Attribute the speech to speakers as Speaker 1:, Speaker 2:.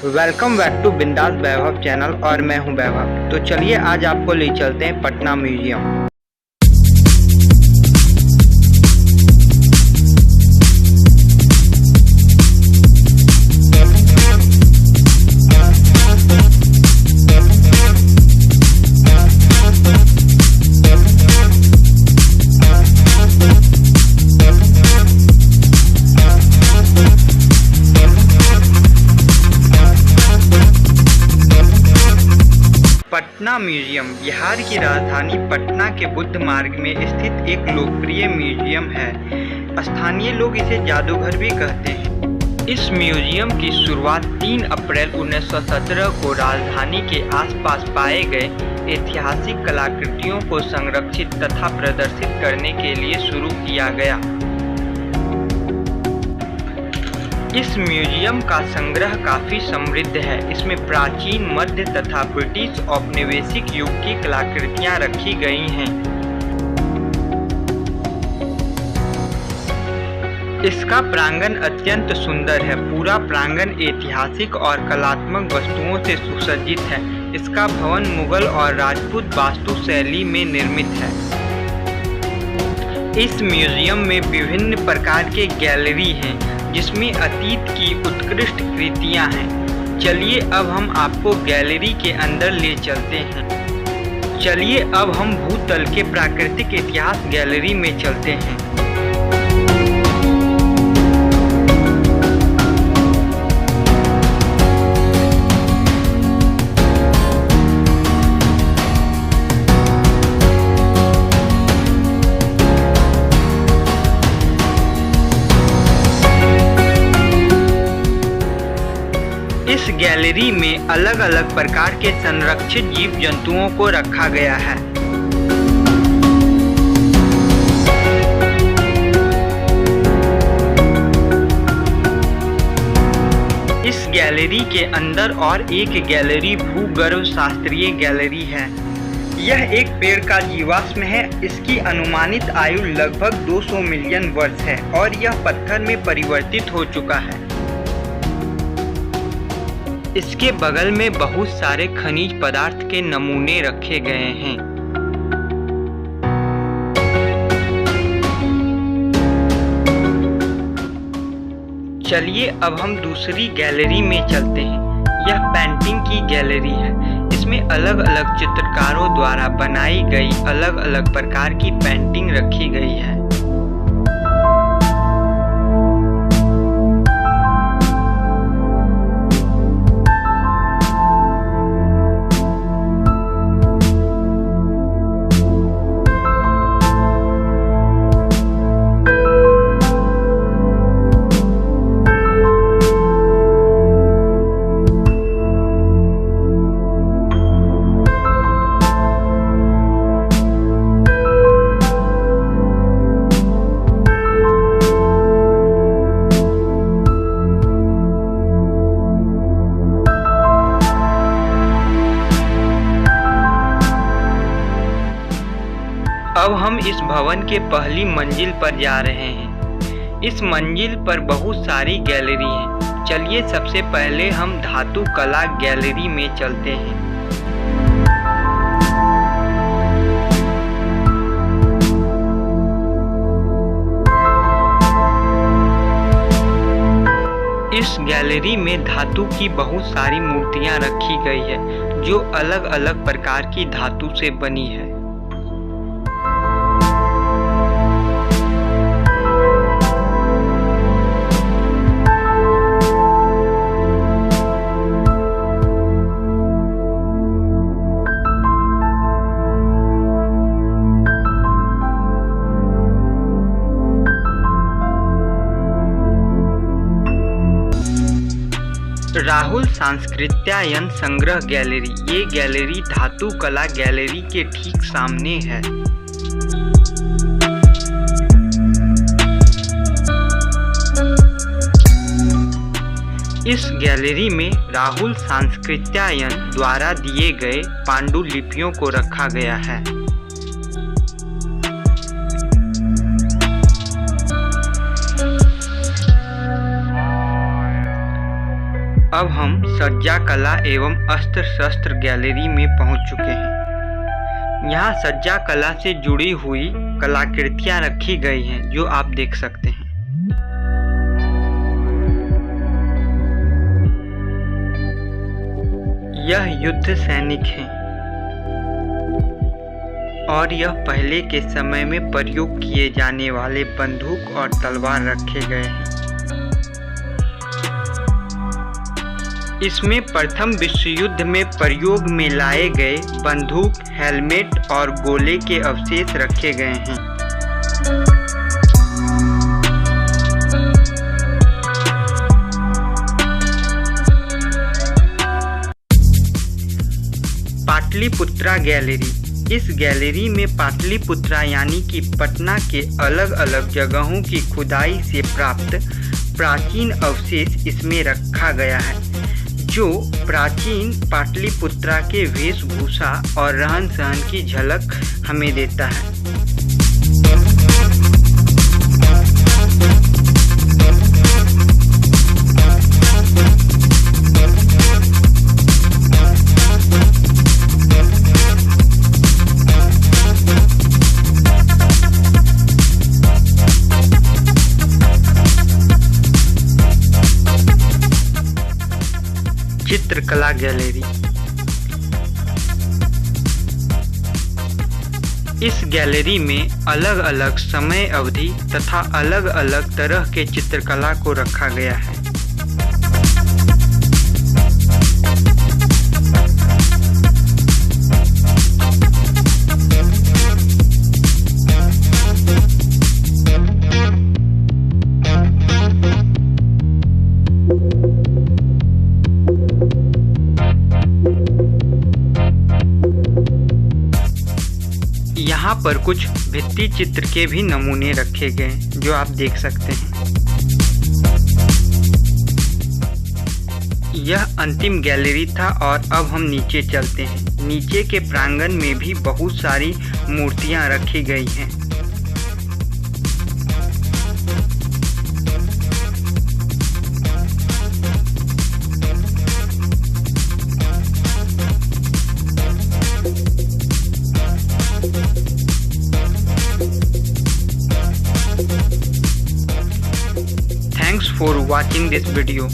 Speaker 1: Welcome back to बिंदास वैभव channel और मैं हूं वैभव। तो चलिए आज आपको ले चलते हैं पटना म्यूजियम। पटना म्यूजियम बिहार की राजधानी पटना के बुद्ध मार्ग में स्थित एक लोकप्रिय म्यूजियम है। स्थानीय लोग इसे जादूघर भी कहते हैं। इस म्यूजियम की शुरुआत 3 अप्रैल 1917 को राजधानी के आसपास पाए गए ऐतिहासिक कलाकृतियों को संरक्षित तथा प्रदर्शित करने के लिए शुरू किया गया। इस म्यूजियम का संग्रह काफी समृद्ध है। इसमें प्राचीन, मध्य तथा ब्रिटिश औपनिवेशिक युग की कलाकृतियां रखी गई हैं। इसका प्रांगण अत्यंत सुंदर है। पूरा प्रांगण ऐतिहासिक और कलात्मक वस्तुओं से सुसज्जित है। इसका भवन मुगल और राजपूत वास्तुशैली में निर्मित है। इस म्यूजियम में विभिन्न प्रकार के गैलरी हैं जिसमें अतीत की उत्कृष्ट कृतियां हैं। चलिए अब हम आपको गैलरी के अंदर ले चलते हैं। चलिए अब हम भूतल के प्राकृतिक इतिहास गैलरी में चलते हैं। इस गैलरी में अलग अलग प्रकार के संरक्षित जीव जंतुओं को रखा गया है। इस गैलरी के अंदर और एक गैलरी भूगर्भ शास्त्रीय गैलरी है। यह एक पेड़ का जीवाश्म है। इसकी अनुमानित आयु लगभग 200 मिलियन वर्ष है और यह पत्थर में परिवर्तित हो चुका है। इसके बगल में बहुत सारे खनिज पदार्थ के नमूने रखे गए हैं। चलिए अब हम दूसरी गैलरी में चलते हैं। यह पेंटिंग की गैलरी है। इसमें अलग अलग चित्रकारों द्वारा बनाई गई अलग अलग प्रकार की पेंटिंग रखी गई है। अब हम इस भवन के पहली मंजिल पर जा रहे हैं। इस मंजिल पर बहुत सारी गैलरी हैं। चलिए सबसे पहले हम धातु कला गैलरी में चलते हैं। इस गैलरी में धातु की बहुत सारी मूर्तियां रखी गई है जो अलग अलग प्रकार की धातु से बनी है। राहुल सांस्कृत्यायन संग्रह गैलरी। ये गैलरी धातु कला गैलरी के ठीक सामने है। इस गैलरी में राहुल सांस्कृत्यायन द्वारा दिए गए पांडुलिपियों को रखा गया है। अब हम सज्जा कला एवं अस्त्र शस्त्र गैलरी में पहुंच चुके हैं। यहाँ सज्जा कला से जुड़ी हुई कलाकृतियां रखी गई हैं जो आप देख सकते हैं। यह युद्ध सैनिक हैं और यह पहले के समय में प्रयोग किए जाने वाले बंदूक और तलवार रखे गए हैं। इसमें प्रथम विश्व युद्ध में प्रयोग में लाए गए बंदूक, हेलमेट और गोले के अवशेष रखे गए हैं। पाटलिपुत्रा गैलरी। इस गैलरी में पाटलिपुत्रा यानी कि पटना के अलग अलग जगहों की खुदाई से प्राप्त प्राचीन अवशेष इसमें रखा गया है, जो प्राचीन पाटलिपुत्रा के वेशभूषा और रहन सहन की झलक हमें देता है। चित्रकला गैलरी। इस गैलरी में अलग अलग समय अवधि तथा अलग अलग तरह के चित्रकला को रखा गया है। यहाँ पर कुछ भित्ति चित्र के भी नमूने रखे गए जो आप देख सकते हैं। यह अंतिम गैलरी था और अब हम नीचे चलते हैं। नीचे के प्रांगण में भी बहुत सारी मूर्तियाँ रखी गई हैं। Thanks for watching this video.